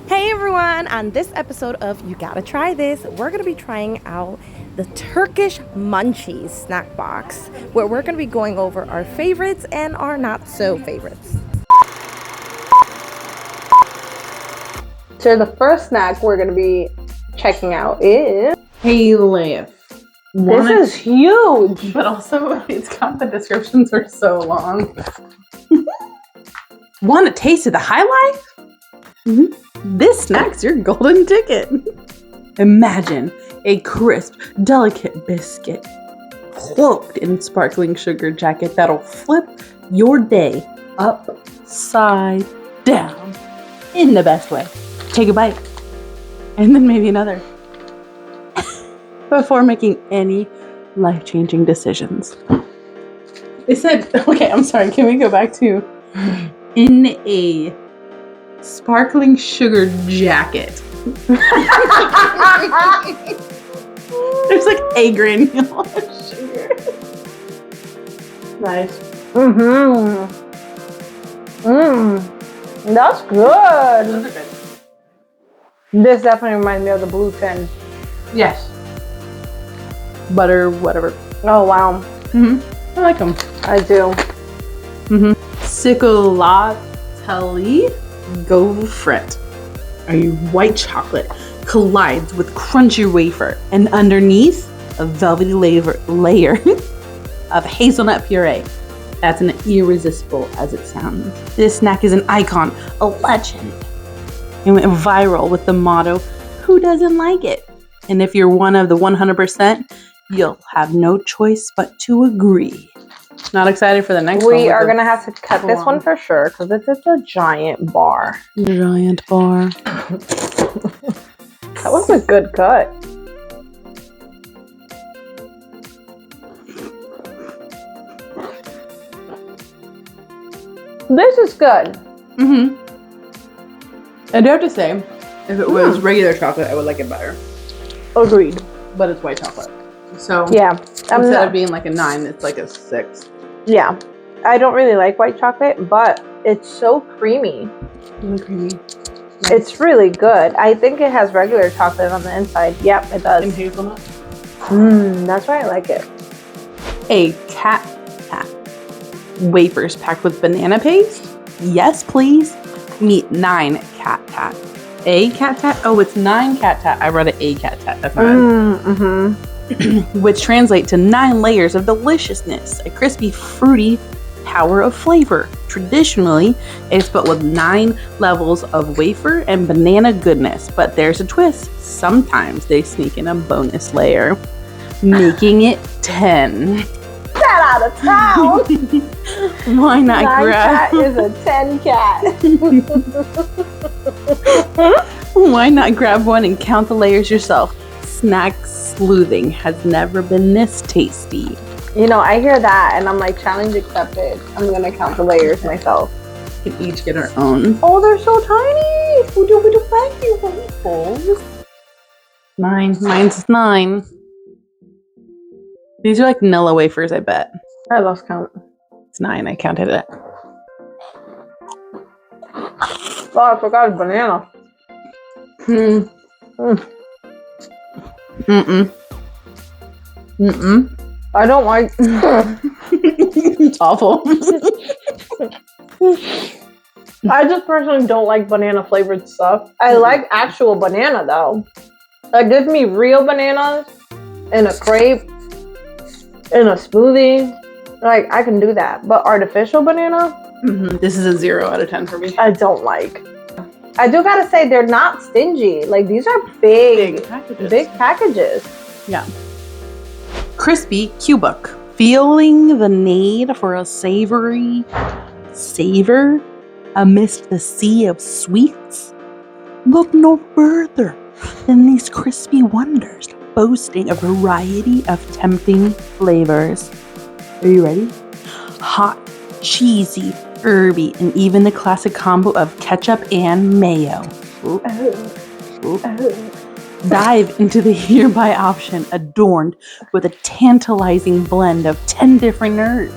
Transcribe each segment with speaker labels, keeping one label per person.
Speaker 1: Hey everyone, on this episode of You Gotta Try This, we're gonna be trying out the Turkish Munchies snack box, where we're gonna be going over our favorites and our not so favorites.
Speaker 2: So the first snack we're gonna be checking out is
Speaker 3: Leif.
Speaker 2: This is huge.
Speaker 3: But also, it's got the descriptions are so long. Want a taste of the high life? Mm-hmm. This snack's your golden ticket. Imagine a crisp, delicate biscuit cloaked in sparkling sugar jacket that'll flip your day upside down in the best way. Take a bite, and then maybe another, before making any life-changing decisions. They said, okay, I'm sorry, can we go back to in a sparkling sugar jacket? There's like a granule of sugar. Nice.
Speaker 2: That's good.
Speaker 3: Those are good.
Speaker 2: This definitely reminds me of the blue tin.
Speaker 3: Yes. Butter, whatever.
Speaker 2: Oh wow.
Speaker 3: I like them.
Speaker 2: I do.
Speaker 3: Cicolately Gaufret. A white chocolate collides with crunchy wafer, and underneath a velvety layer of hazelnut puree. That's an irresistible as it sounds. This snack is an icon, a legend. It went viral with the motto, "Who doesn't like it?" And if you're one of the 100%, you'll have no choice but to agree. Not excited for the next one.
Speaker 2: We are gonna have to cut this one for sure because it's a giant bar.
Speaker 3: Giant bar.
Speaker 2: That was a good cut. This is good.
Speaker 3: I do have to say, if it was regular chocolate, I would like it better.
Speaker 2: Agreed.
Speaker 3: But it's white chocolate. So
Speaker 2: Yeah.
Speaker 3: instead of being like a 9, it's like a 6.
Speaker 2: Yeah. I don't really like white chocolate, but it's so creamy.
Speaker 3: Really creamy. Nice.
Speaker 2: It's really good. I think it has regular chocolate on the inside. Yep, it
Speaker 3: And
Speaker 2: does.
Speaker 3: hazelnut.
Speaker 2: That's why I like it.
Speaker 3: A cat tat. Wafers packed with banana paste? Yes, please. Meet 9 cat tat. A cat tat? Oh, it's 9 cat tat. I wrote it a cat tat. That's not which translate to 9 layers of deliciousness, a crispy, fruity power of flavor. Traditionally, it's built with 9 levels of wafer and banana goodness, but there's a twist. Sometimes they sneak in a bonus layer, making it 10.
Speaker 2: Get out of town!
Speaker 3: Why not
Speaker 2: 9
Speaker 3: grab?
Speaker 2: cat is a 10 cat.
Speaker 3: Why not grab one and count the layers yourself? Snack sleuthing has never been this tasty.
Speaker 2: You know, I hear that and I'm like, challenge accepted. I'm gonna count the layers myself.
Speaker 3: We can each get our own.
Speaker 2: Oh, they're so tiny.
Speaker 3: Thank you, waffles. 9. Mine's 9. These are like Nilla wafers, I bet.
Speaker 2: I lost count.
Speaker 3: It's 9. I counted it.
Speaker 2: Oh, I forgot it's banana. I don't like.
Speaker 3: It's awful.
Speaker 2: I just personally don't like banana flavored stuff. I like actual banana though. Like, give me real bananas in a crepe, in a smoothie. Like, I can do that. But artificial banana,
Speaker 3: This is a 0 out of 10 for me.
Speaker 2: I don't like. I do gotta say, they're not stingy. Like, these are big packages.
Speaker 3: Yeah. Crispy Cubic. Feeling the need for a savory savor amidst the sea of sweets? Look no further than these crispy wonders, boasting a variety of tempting flavors. Are you ready? Hot, cheesy, herby, and even the classic combo of ketchup and mayo. Dive into the hereby option adorned with a tantalizing blend of 10 different herbs.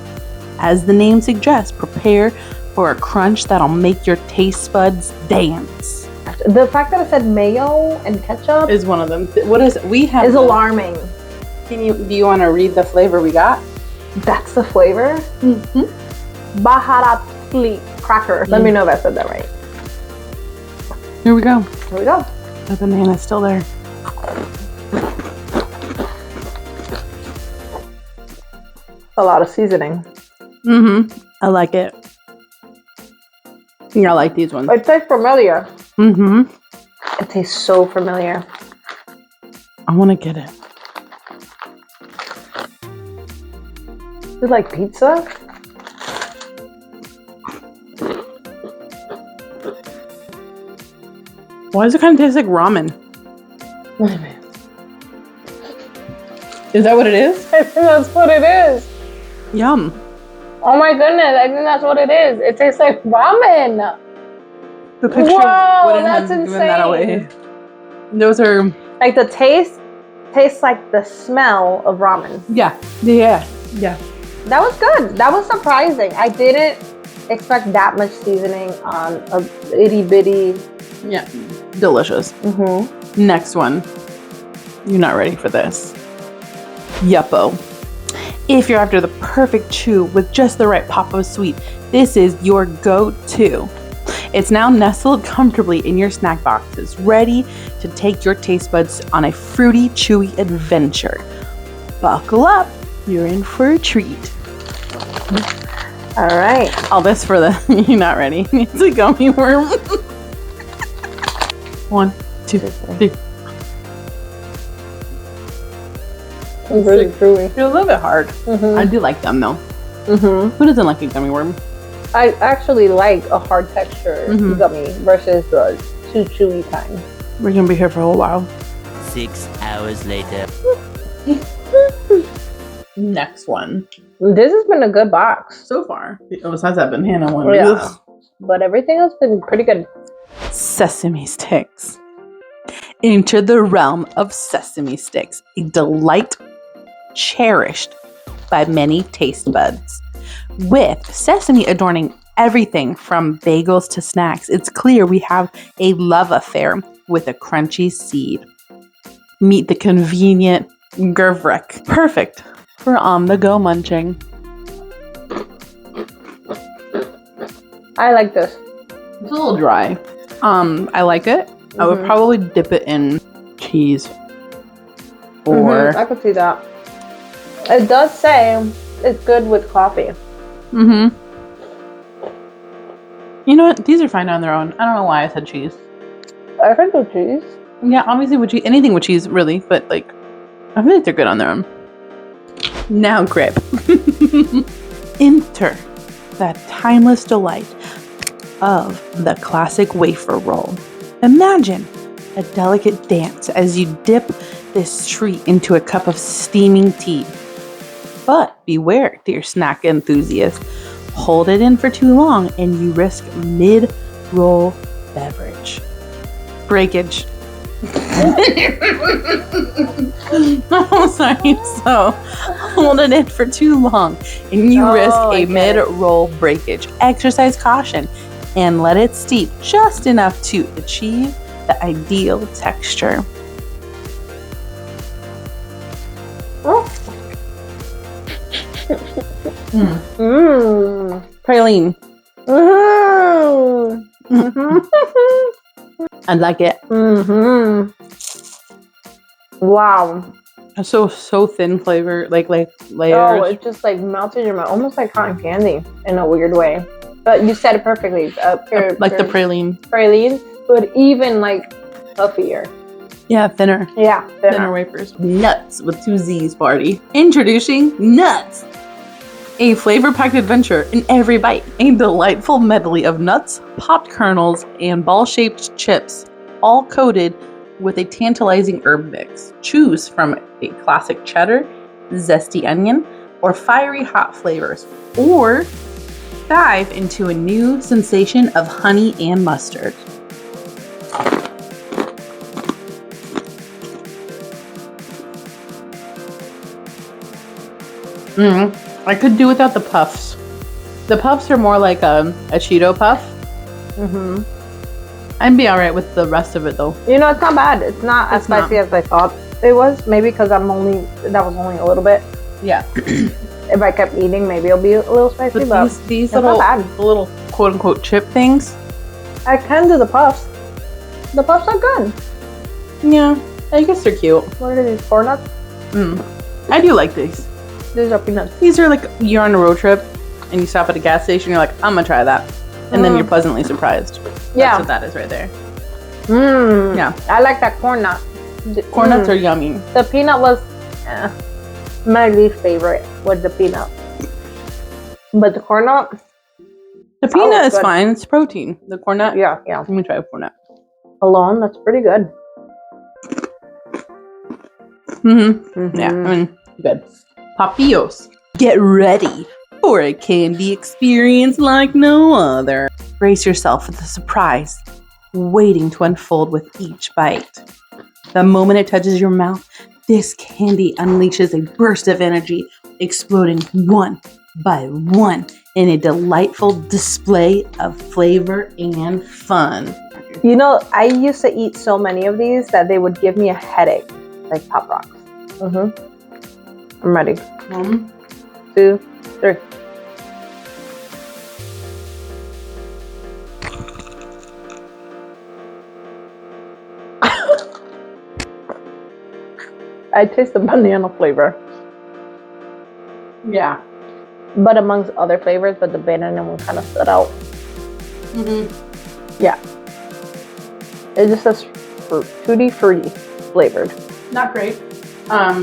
Speaker 3: As the name suggests, prepare for a crunch that'll make your taste buds dance.
Speaker 2: The fact that it said mayo and ketchup
Speaker 3: Is one of them. What is it? We have
Speaker 2: is alarming.
Speaker 3: Do you want to read the flavor we got?
Speaker 2: That's the flavor?
Speaker 3: Mm-hmm.
Speaker 2: Baharatli cracker. Let me know if I said that right.
Speaker 3: Here we go.
Speaker 2: Here we go.
Speaker 3: The banana's still there.
Speaker 2: A lot of seasoning.
Speaker 3: Mm-hmm. I like it. Yeah, I like these ones.
Speaker 2: It tastes familiar.
Speaker 3: Mm-hmm.
Speaker 2: It tastes so familiar.
Speaker 3: I want to get it.
Speaker 2: You like pizza?
Speaker 3: Why does it kind of taste like ramen?
Speaker 2: Wait a minute.
Speaker 3: Is that what it is?
Speaker 2: I think that's what it is.
Speaker 3: Yum.
Speaker 2: Oh my goodness, I think that's what it is. It tastes like ramen.
Speaker 3: The picture
Speaker 2: Whoa,
Speaker 3: wouldn't
Speaker 2: that's
Speaker 3: have given that away.
Speaker 2: insane.
Speaker 3: Those are...
Speaker 2: Like the taste tastes like the smell of ramen.
Speaker 3: Yeah.
Speaker 2: That was good. That was surprising. I didn't expect that much seasoning on a itty bitty.
Speaker 3: Yeah. Delicious.
Speaker 2: Mm-hmm.
Speaker 3: Next one. You're not ready for this. Yuppo. If you're after the perfect chew with just the right pop of sweet, this is your go-to. It's now nestled comfortably in your snack boxes, ready to take your taste buds on a fruity, chewy adventure. Buckle up. You're in for a treat.
Speaker 2: All right.
Speaker 3: All this for the... You're not ready. It's a gummy worm. 1, 2, 3.
Speaker 2: It's really chewy.
Speaker 3: They're a little bit hard.
Speaker 2: Mm-hmm.
Speaker 3: I do like them though.
Speaker 2: Mm-hmm.
Speaker 3: Who doesn't like a gummy worm?
Speaker 2: I actually like a hard texture gummy versus the too chewy kind.
Speaker 3: We're gonna be here for a while.
Speaker 4: 6 hours later.
Speaker 3: Next one.
Speaker 2: This has been a good box.
Speaker 3: So far. Besides that banana one.
Speaker 2: Yeah.
Speaker 3: Ugh.
Speaker 2: But everything has been pretty good.
Speaker 3: Sesame sticks. Enter the realm of sesame sticks, a delight cherished by many taste buds. With sesame adorning everything from bagels to snacks, it's clear we have a love affair with a crunchy seed. Meet the convenient Gervrek, perfect for on-the-go munching.
Speaker 2: I like this.
Speaker 3: It's a little dry. I like it. I would probably dip it in cheese. Or
Speaker 2: I could see that. It does say it's good with coffee.
Speaker 3: You know what? These are fine on their own. I don't know why I said cheese.
Speaker 2: I think with cheese.
Speaker 3: Yeah, obviously with cheese, anything with cheese, really. But like, I feel like they're good on their own. Now, grip. Enter that timeless delight of the classic wafer roll. Imagine a delicate dance as you dip this treat into a cup of steaming tea. But beware, dear snack enthusiast. Hold it in for too long and you risk mid-roll beverage breakage. Oh, sorry. So, hold it in for too long and you risk a mid-roll breakage. Exercise caution and let it steep just enough to achieve the ideal texture. Praline. I like it.
Speaker 2: Wow.
Speaker 3: So thin flavor, like layers.
Speaker 2: Oh, it just like melts in your mouth, almost like cotton candy in a weird way. But you said it perfectly.
Speaker 3: Like the praline.
Speaker 2: Praline, but even like puffier.
Speaker 3: Yeah, thinner.
Speaker 2: Yeah,
Speaker 3: Thinner wafers. Nuts with 2 Z's, party. Introducing Nuts. A flavor-packed adventure in every bite. A delightful medley of nuts, popped kernels, and ball-shaped chips, all coated with a tantalizing herb mix. Choose from a classic cheddar, zesty onion, or fiery hot flavors. Or dive into a new sensation of honey and mustard. I could do without the puffs. The puffs are more like a Cheeto puff. I'd be alright with the rest of it though.
Speaker 2: You know, it's not bad. It's not as spicy as I thought it was. Maybe because that was only a little bit.
Speaker 3: Yeah.
Speaker 2: If I kept eating, maybe it'll be a little spicy. But
Speaker 3: these
Speaker 2: it's not bad.
Speaker 3: little quote unquote chip things.
Speaker 2: I can do the puffs. The puffs are good.
Speaker 3: Yeah, I guess they're cute.
Speaker 2: What are these? Corn nuts?
Speaker 3: I do like these.
Speaker 2: These are peanuts.
Speaker 3: These are like you're on a road trip and you stop at a gas station. You're like, I'm gonna try that, and then you're pleasantly surprised.
Speaker 2: Yeah.
Speaker 3: That's what that is right there.
Speaker 2: Yeah. I like that corn nut.
Speaker 3: Corn nuts are yummy.
Speaker 2: The peanut was my least favorite was the peanut. But the corn nut?
Speaker 3: The peanut is fine. It's protein. The corn nut?
Speaker 2: Yeah.
Speaker 3: Let me try a corn nut.
Speaker 2: Alone, that's pretty good.
Speaker 3: Yeah, I mean, good. Papillos. Get ready for a candy experience like no other. Brace yourself for the surprise waiting to unfold with each bite. The moment it touches your mouth, this candy unleashes a burst of energy, exploding one by one in a delightful display of flavor and fun.
Speaker 2: You know, I used to eat so many of these that they would give me a headache, like Pop Rocks. I'm ready. 1, 2, 3. I taste the banana flavor.
Speaker 3: Yeah.
Speaker 2: But amongst other flavors, but the banana one kind of stood out. Yeah. It just says tutti frutti flavored.
Speaker 3: Not great.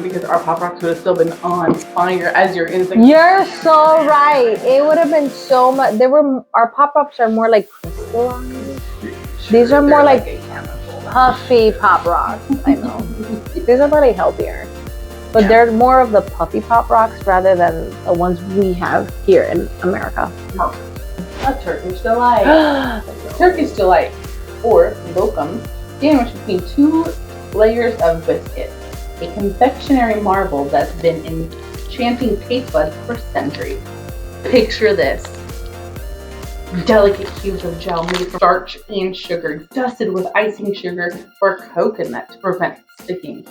Speaker 3: Because our Pop Rocks would have still been on fire as your insect.
Speaker 2: You're so right. It would have been so much. Our Pop Rocks are more like crystallized. These are more like puffy Pop Rocks. I know. These are probably healthier. But they're more of the puffy Pop Rocks rather than the ones we have here in America.
Speaker 3: A Turkish delight. Turkish delight, or lokum, sandwiched between 2 layers of biscuit. A confectionery marvel that's been enchanting taste buds for centuries. Picture this. Delicate cubes of gel made from starch and sugar, dusted with icing sugar or coconut to prevent sticking.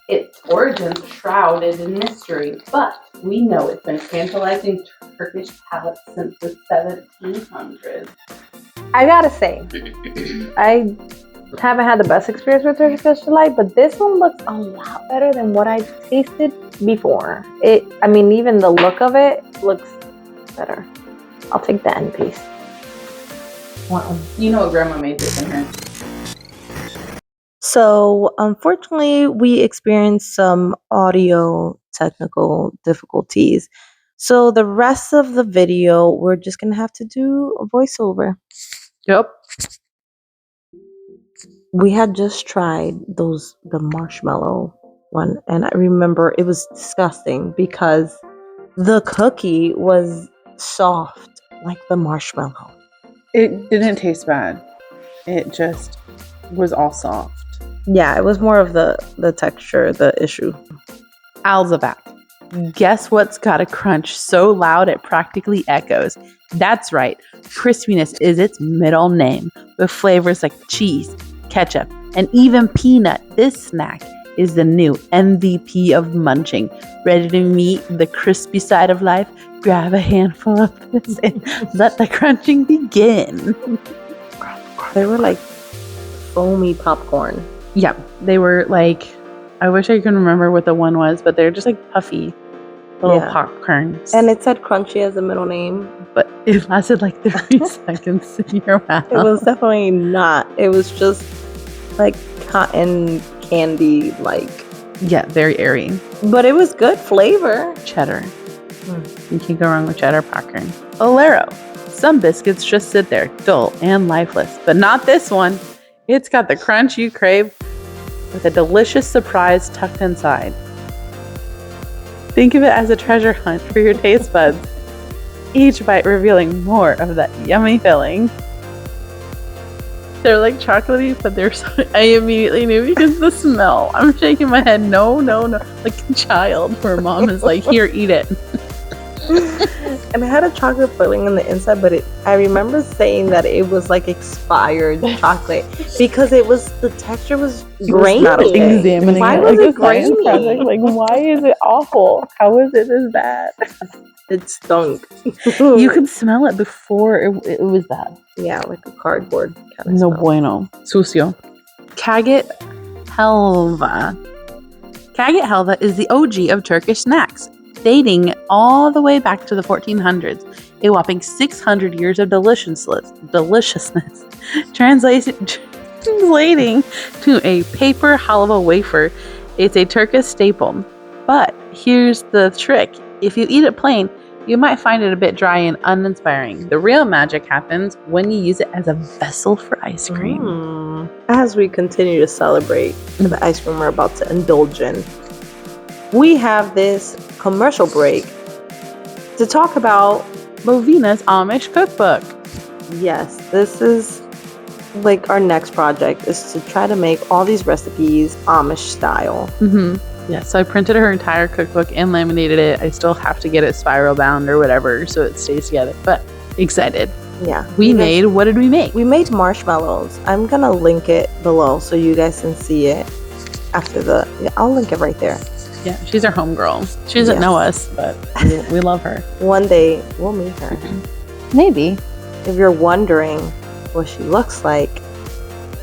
Speaker 3: Its origins shrouded in mystery, but we know it's been tantalizing Turkish palates since the 1700s.
Speaker 2: I gotta say, I haven't had the best experience with Turkish delight, but this one looks a lot better than what I've tasted before. Even the look of it looks better. I'll take the end piece.
Speaker 3: Wow. You know what grandma made this in here.
Speaker 1: So, unfortunately, we experienced some audio technical difficulties. So, the rest of the video, we're just going to have to do a voiceover.
Speaker 3: Yep.
Speaker 1: We had just tried the marshmallow one, and I remember it was disgusting because the cookie was soft like the marshmallow.
Speaker 3: It didn't taste bad. It just was all soft.
Speaker 1: Yeah, it was more of the texture, the issue.
Speaker 3: Alzavat. Guess what's got a crunch so loud it practically echoes? That's right, crispiness is its middle name, with flavors like cheese, ketchup, and even peanut. This snack is the new MVP of munching. Ready to meet the crispy side of life? Grab a handful of this and let the crunching begin.
Speaker 1: They were like foamy popcorn.
Speaker 3: Yeah, they were like, I wish I could remember what the one was, but they're just like puffy little popcorns.
Speaker 1: And it said crunchy as a middle name.
Speaker 3: But it lasted like 30 seconds in your mouth.
Speaker 1: It was definitely not. It was just like cotton candy, like.
Speaker 3: Yeah, very airy.
Speaker 1: But it was good flavor.
Speaker 3: Cheddar. You can't go wrong with cheddar popcorn. Olero. Some biscuits just sit there, dull and lifeless. But not this one. It's got the crunch you crave with a delicious surprise tucked inside. Think of it as a treasure hunt for your taste buds. Each bite revealing more of that yummy filling. They're like chocolatey, but they're so, I immediately knew because the smell. I'm shaking my head, no, like a child where mom is like, here, eat it.
Speaker 1: And it had a chocolate filling on the inside, but I remember saying that it was like expired chocolate because the texture was grainy.
Speaker 3: Not examining
Speaker 1: Why
Speaker 3: it
Speaker 1: was
Speaker 3: like
Speaker 1: it
Speaker 3: a science
Speaker 1: grainy?
Speaker 3: project. Like, why is it awful? How is it this bad?
Speaker 1: It stunk.
Speaker 3: You could smell it before it was bad.
Speaker 1: Yeah, like a cardboard kind of
Speaker 3: No
Speaker 1: smell.
Speaker 3: bueno. Sucio. Kagit helva. Kagit helva is the OG of Turkish snacks, dating all the way back to the 1400s. A whopping 600 years of deliciousness translating to a paper halva wafer. It's a Turkish staple. But here's the trick. If you eat it plain, you might find it a bit dry and uninspiring. The real magic happens when you use it as a vessel for ice cream.
Speaker 1: As we continue to celebrate the ice cream we're about to indulge in, we have this commercial break to talk about
Speaker 3: Movina's Amish cookbook.
Speaker 1: Yes, this is like our next project is to try to make all these recipes Amish style.
Speaker 3: Yeah, so I printed her entire cookbook and laminated it. I still have to get it spiral bound or whatever so it stays together, but excited.
Speaker 1: Yeah.
Speaker 3: What did we make?
Speaker 1: We made marshmallows. I'm going to link it below so you guys can see it after I'll link it right there.
Speaker 3: Yeah, she's our homegirl. She doesn't know us, but we love her.
Speaker 1: One day we'll meet her.
Speaker 3: Maybe.
Speaker 1: If you're wondering what she looks like,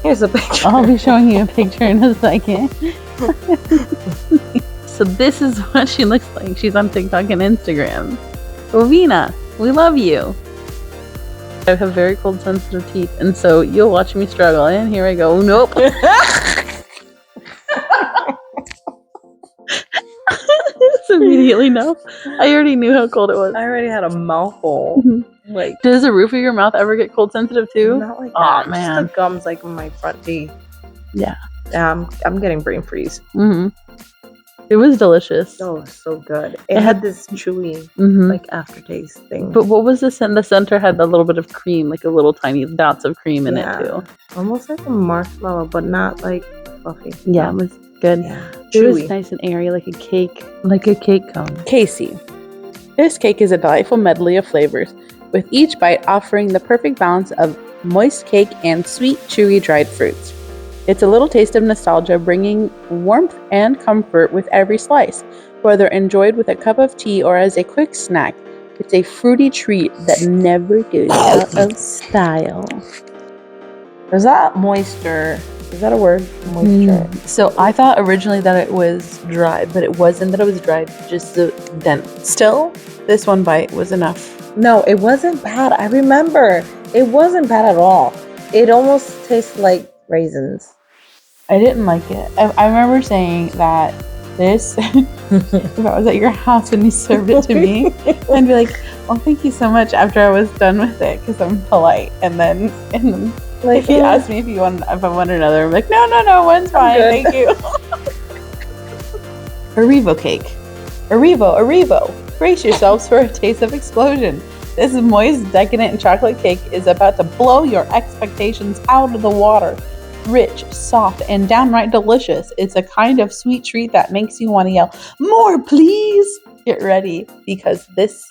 Speaker 1: here's a picture.
Speaker 3: I'll be showing you a picture in a second. So this is what she looks like. She's on TikTok and Instagram. Rovina, we love you. I have very cold sensitive teeth, and so you'll watch me struggle. And here I go. Nope. It's immediately no. I already knew how cold it was.
Speaker 1: I already had a mouthful. Like,
Speaker 3: does the roof of your mouth ever get cold sensitive too?
Speaker 1: not like
Speaker 3: Aw,
Speaker 1: that.
Speaker 3: man.
Speaker 1: Just the gums like in my front teeth.
Speaker 3: Yeah.
Speaker 1: I'm getting brain freeze.
Speaker 3: It was delicious.
Speaker 1: Oh, so good. It had this chewy like aftertaste thing.
Speaker 3: But what was this in the center? Had a little bit of cream, like a little tiny dots of cream in it too.
Speaker 1: Almost like a marshmallow, but not like fluffy.
Speaker 3: Yeah, it was good.
Speaker 1: Yeah,
Speaker 3: It was
Speaker 1: chewy.
Speaker 3: nice and airy, like a cake cone. Casey. This cake is a delightful medley of flavors, with each bite offering the perfect balance of moist cake and sweet, chewy dried fruits. It's a little taste of nostalgia, bringing warmth and comfort with every slice. Whether enjoyed with a cup of tea or as a quick snack, it's a fruity treat that never goes out of style.
Speaker 1: Is that moisture? Is that a word? Moisture.
Speaker 3: So I thought originally that it was dry, but it wasn't that it was dry, just the dent. Still, this one bite was enough.
Speaker 1: No, it wasn't bad. I remember. It wasn't bad at all. It almost tastes like raisins.
Speaker 3: I didn't like it. I remember saying that this, if I was at your house and you served it to me, I'd be like, "Oh, thank you so much." After I was done with it, because I'm polite, and then like if you asked me if I wanted another, I'm like, no, one's fine, thank you. Arrivo cake. Arrivo. Brace yourselves for a taste of explosion. This moist, decadent chocolate cake is about to blow your expectations out of the water. Rich, soft, and downright delicious. It's a kind of sweet treat that makes you want to yell, "More, please!" Get ready, because this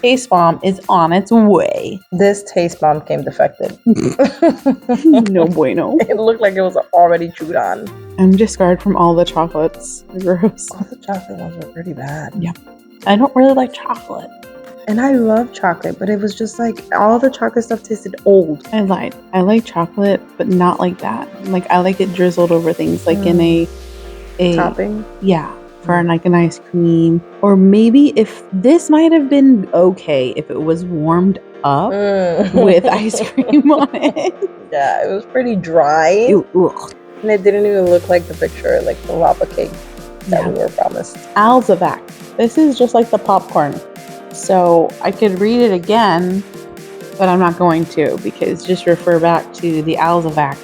Speaker 3: taste bomb is on its way.
Speaker 1: This taste bomb came defective.
Speaker 3: No bueno.
Speaker 1: It looked like it was already chewed on.
Speaker 3: I'm just scarred from all the chocolates. Gross.
Speaker 1: All the chocolate ones were pretty bad.
Speaker 3: Yeah. I don't really like chocolate.
Speaker 1: And I love chocolate, but it was just like all the chocolate stuff tasted old.
Speaker 3: I lied. I like chocolate, but not like that. Like, I like it drizzled over things, like in a
Speaker 1: Topping?
Speaker 3: Yeah, for like an ice cream. Or maybe if this might have been okay if it was warmed up with ice cream on it.
Speaker 1: Yeah, it was pretty dry.
Speaker 3: Ugh.
Speaker 1: And it didn't even look like the picture, like the lava cake that we were promised.
Speaker 3: Alzavac. This is just like the popcorn. So I could read it again, but I'm not going to, because just refer back to the Alzavac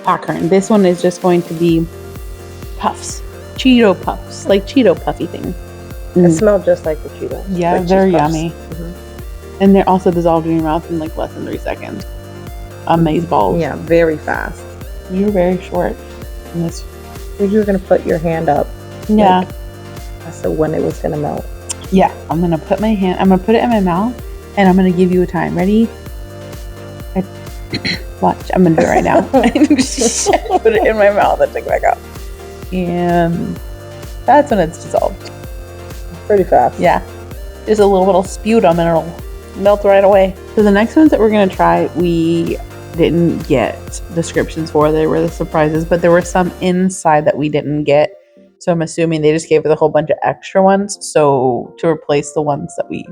Speaker 3: popcorn. This one is just going to be puffs. Cheeto puffs. Like Cheeto puffy things.
Speaker 1: It smelled just like the Cheetos.
Speaker 3: Yeah,
Speaker 1: like
Speaker 3: they're
Speaker 1: cheese puffs.
Speaker 3: yummy. And they're also dissolved in your mouth in like less than 3 seconds. Amaze balls.
Speaker 1: Yeah, very fast.
Speaker 3: You're very short in this.
Speaker 1: You were going to put your hand up.
Speaker 3: Yeah.
Speaker 1: Like, so when it was going to melt.
Speaker 3: Yeah, I'm gonna put it in my mouth, and I'm gonna give you a time. Ready? Watch, I'm gonna do it right now. Put it in my mouth and take it back out. And that's when it's dissolved.
Speaker 2: Pretty fast.
Speaker 3: Yeah. Just a little sputum and it'll melt right away. So the next ones that we're gonna try, we didn't get descriptions for. They were the surprises, but there were some inside that we didn't get. So I'm assuming they just gave us a whole bunch of extra ones. So to replace the ones that we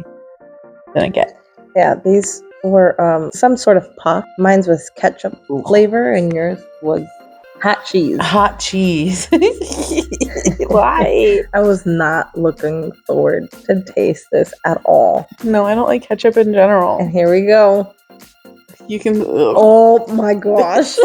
Speaker 3: didn't get.
Speaker 2: Yeah, these were some sort of puff. Mine's was ketchup flavor, and yours was hot cheese.
Speaker 3: Hot cheese. Why?
Speaker 2: I was not looking forward to taste this at all.
Speaker 3: No, I don't like ketchup in general.
Speaker 2: And here we go.
Speaker 3: You can. Ugh.
Speaker 2: Oh my gosh.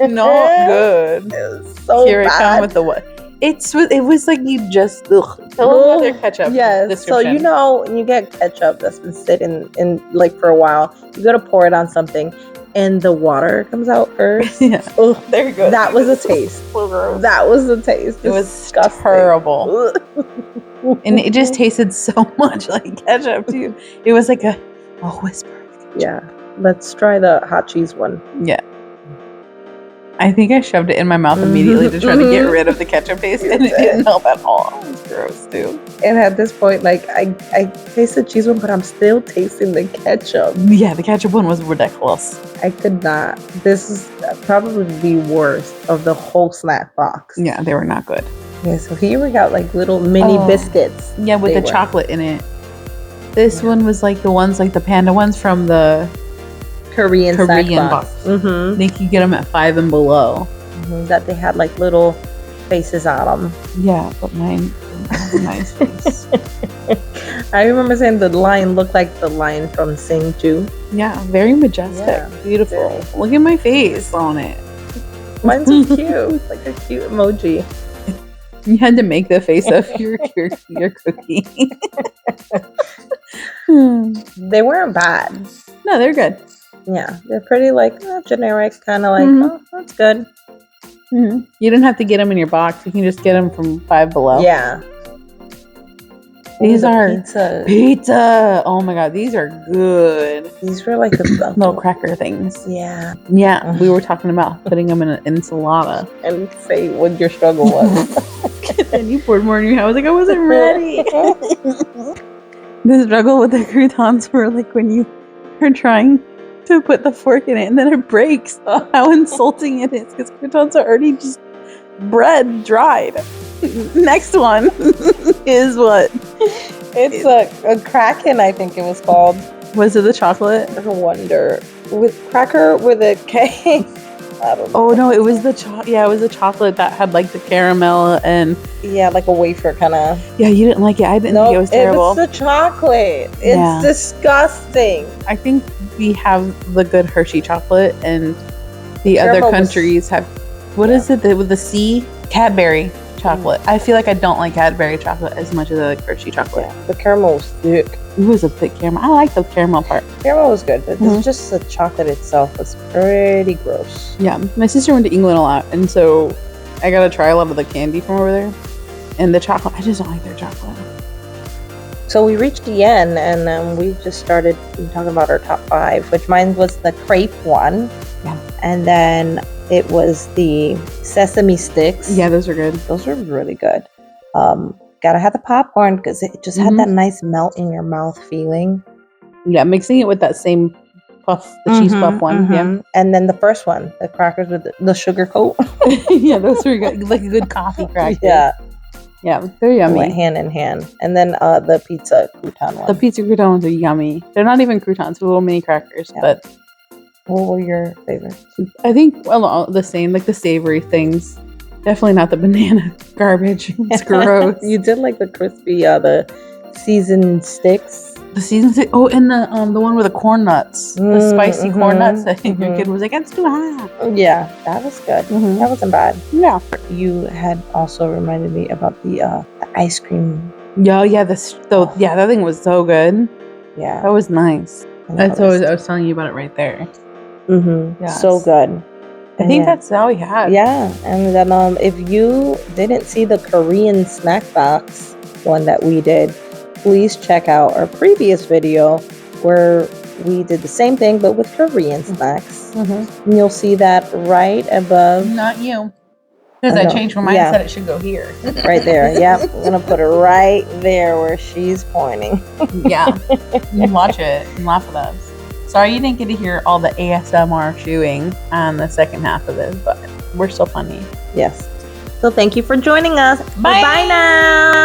Speaker 3: Not good.
Speaker 2: It's so
Speaker 3: Here
Speaker 2: bad.
Speaker 3: I come with the what? It was like you just tell them what their ketchup.
Speaker 2: Yes. So you know when you get ketchup that's been sitting in like for a while, you gotta pour it on something and the water comes out first.
Speaker 3: Yeah.
Speaker 2: Ugh,
Speaker 3: There you go.
Speaker 2: that was a taste.
Speaker 3: So gross.
Speaker 2: That was the taste.
Speaker 3: It was
Speaker 2: disgusting.
Speaker 3: terrible. And it just tasted so much like ketchup too. It was like a whisper.
Speaker 2: Yeah. Let's try the hot cheese one.
Speaker 3: Yeah. I think I shoved it in my mouth immediately to try to get rid of the ketchup taste, and it didn't help at all. It was gross too.
Speaker 2: And at this point, like I taste the cheese one, but I'm still tasting the ketchup.
Speaker 3: Yeah, the ketchup one was ridiculous.
Speaker 2: I could not. This is probably the worst of the whole snack box.
Speaker 3: Yeah, they were not good.
Speaker 2: Yeah, so here we got like little mini biscuits.
Speaker 3: Yeah, with
Speaker 2: They
Speaker 3: the
Speaker 2: were.
Speaker 3: chocolate in it. This one was like the ones, like the panda ones from the
Speaker 2: Korean snack
Speaker 3: box.
Speaker 2: Mm-hmm.
Speaker 3: I think you get them at 5 and below.
Speaker 2: That they had like little faces on them.
Speaker 3: Yeah, but mine has a nice face.
Speaker 2: I remember saying the lion looked like the lion from Sing 2.
Speaker 3: Yeah, very majestic.
Speaker 2: Yeah,
Speaker 3: Beautiful.
Speaker 2: very.
Speaker 3: Look at my face on it.
Speaker 2: Mine's so cute. Like a cute emoji.
Speaker 3: You had to make the face of your cookie.
Speaker 2: They weren't bad.
Speaker 3: No, they're good.
Speaker 2: Yeah, they're pretty like generic, kind of like,
Speaker 3: Mhm.
Speaker 2: oh, that's good.
Speaker 3: You didn't have to get them in your box. You can just get them from 5 below.
Speaker 2: Yeah.
Speaker 3: These
Speaker 2: Ooh, the
Speaker 3: are
Speaker 2: pizza.
Speaker 3: pizza. Oh my god, these are good.
Speaker 2: These were like the
Speaker 3: Little cracker things.
Speaker 2: Yeah.
Speaker 3: Yeah, we were talking about putting them in an enchilada.
Speaker 2: And say what your struggle was.
Speaker 3: And you poured more in your hand. I was like, I wasn't ready. The struggle with the croutons were like when you are trying to put the fork in it and then it breaks. Oh, how insulting it is, because croutons are already just bread dried. Next one is what?
Speaker 2: It's a Kraken, I think it was called.
Speaker 3: Was it the chocolate?
Speaker 2: I wonder. With cracker with a K. I don't know.
Speaker 3: Oh no, it was the it was the chocolate that had like the caramel and
Speaker 2: Yeah, like a wafer kind of.
Speaker 3: yeah, you didn't like it. I didn't think it was terrible.
Speaker 2: It's the chocolate. It's
Speaker 3: Yeah.
Speaker 2: disgusting.
Speaker 3: I think we have the good Hershey chocolate, and the other
Speaker 2: Caramel was-
Speaker 3: countries have. What is it with the C? Cadbury chocolate. I feel like I don't like Cadbury chocolate as much as I like Hershey chocolate.
Speaker 2: Yeah, the caramel was thick.
Speaker 3: It was a thick caramel. I like the caramel part.
Speaker 2: Caramel was good, but
Speaker 3: Mhm.
Speaker 2: just the chocolate itself was pretty gross.
Speaker 3: Yeah, my sister went to England a lot, and so I got to try a lot of the candy from over there. And the chocolate, I just don't like their chocolate.
Speaker 2: So we reached the end, and we just started talking about our top 5, which mine was the crepe one.
Speaker 3: Yeah.
Speaker 2: And then it was the sesame sticks.
Speaker 3: Yeah, those are good.
Speaker 2: Those were really good. Gotta have the popcorn because it just had that nice melt in your mouth feeling.
Speaker 3: Yeah, mixing it with that same puff, the cheese puff one.
Speaker 2: Mhm. And then the first one, the crackers with the sugar coat.
Speaker 3: Yeah. Yeah, those were good. Like a good coffee cracker.
Speaker 2: Yeah,
Speaker 3: Yeah, they're yummy.
Speaker 2: went hand in hand. And then the pizza crouton one.
Speaker 3: The pizza croutons are yummy. They're not even croutons, they're little mini crackers.
Speaker 2: Yeah.
Speaker 3: But
Speaker 2: What were your favorites?
Speaker 3: I think the same, like the savory things. Definitely not the banana garbage. It's gross.
Speaker 2: You did like the crispy, the seasoned sticks.
Speaker 3: The season oh, and the one with the corn nuts, the spicy corn nuts. I think your
Speaker 2: mhm.
Speaker 3: kid was like, "It's too hot."
Speaker 2: Yeah, that was good.
Speaker 3: Mhm.
Speaker 2: That wasn't bad.
Speaker 3: Yeah.
Speaker 2: You had also reminded me about the ice cream.
Speaker 3: Yeah. That thing was so good.
Speaker 2: Yeah,
Speaker 3: That was nice.
Speaker 2: and
Speaker 3: That's always I was telling you about it right there. Yes.
Speaker 2: so good.
Speaker 3: I think that's all we had.
Speaker 2: Yeah, and then if you didn't see the Korean snack box one that we did,
Speaker 1: please check out our previous video where we did the same thing but with Korean snacks. And you'll see that right above.
Speaker 3: Not you. Because I changed my mind and said it should go here.
Speaker 1: Right there. Yep. I'm going to put it right there where she's pointing.
Speaker 3: Yeah. Watch it and laugh with us. Sorry you didn't get to hear all the ASMR chewing on the second half of this, but we're still funny.
Speaker 1: Yes. So thank you for joining us.
Speaker 3: Bye.
Speaker 1: Bye now.